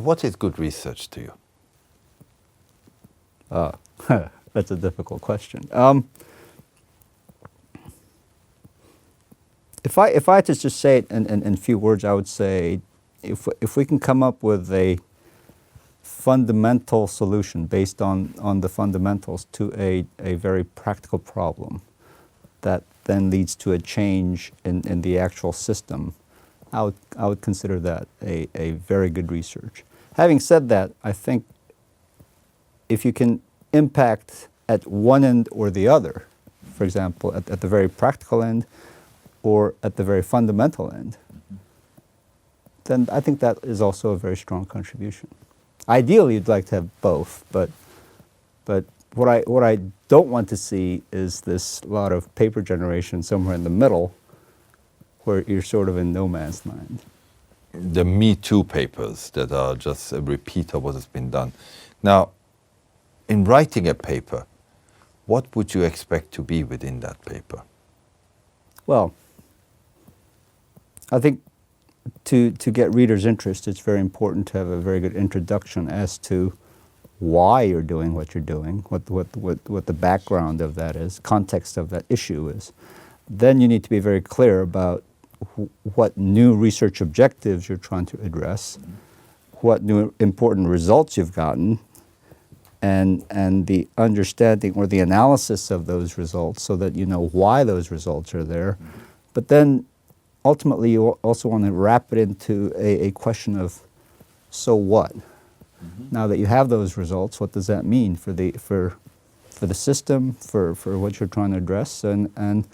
what is good research to you? That's a difficult question. If I had to just say it in few words, I would say if we can come up with a fundamental solution based on the fundamentals to a very practical problem that then leads to a change in the actual system, I would consider that a very good research. Having said that, I think if you can impact at one end or the other, for example, at the very practical end or at the very fundamental end, then I think that is also a very strong contribution. Ideally, you'd like to have both, but what I don't want to see is this lot of paper generation somewhere in the middle where you're sort of in no man's land. The Me Too papers that are just a repeat of what has been done. Now, in writing a paper, what would you expect to be within that paper? Well, I think to get readers' interest, it's very important to have a very good introduction as to why you're doing what you're doing, what the background of that is, context of that issue is. Then you need to be very clear about what new research objectives you're trying to address, what new important results you've gotten, and the understanding or the analysis of those results so that you know why those results are there. But then ultimately you also want to wrap it into a question of, so what? Now that you have those results, what does that mean for the system, for what you're trying to address? And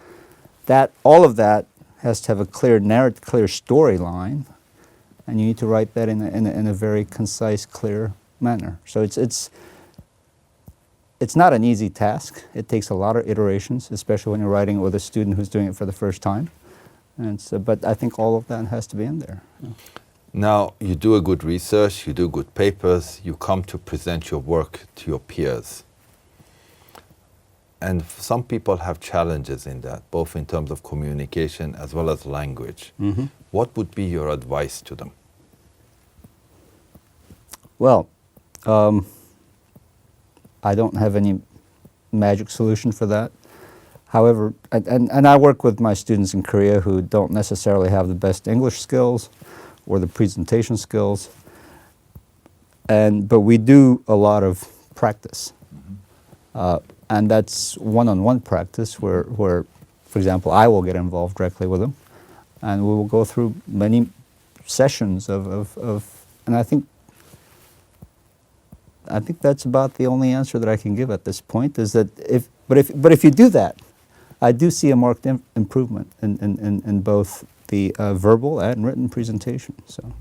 that all of that has to have a clear narrative, clear storyline, and you need to write that in a very concise, clear manner. So it's not an easy task. It takes a lot of iterations, especially when you're writing it with a student who's doing it for the first time. And so, but I think all of that has to be in there. Now, you do a good research, you do good papers, you come to present your work to your peers. And some people have challenges in that, both in terms of communication as well as language. What would be your advice to them? Well, I don't have any magic solution for that. However, and I work with my students in Korea who don't necessarily have the best English skills or the presentation skills, but we do a lot of practice. And that's one-on-one practice where, for example, I will get involved directly with them, and we will go through many sessions and I think that's about the only answer that I can give at this point, is that if you do that, I do see a marked improvement in both the verbal and written presentation. So.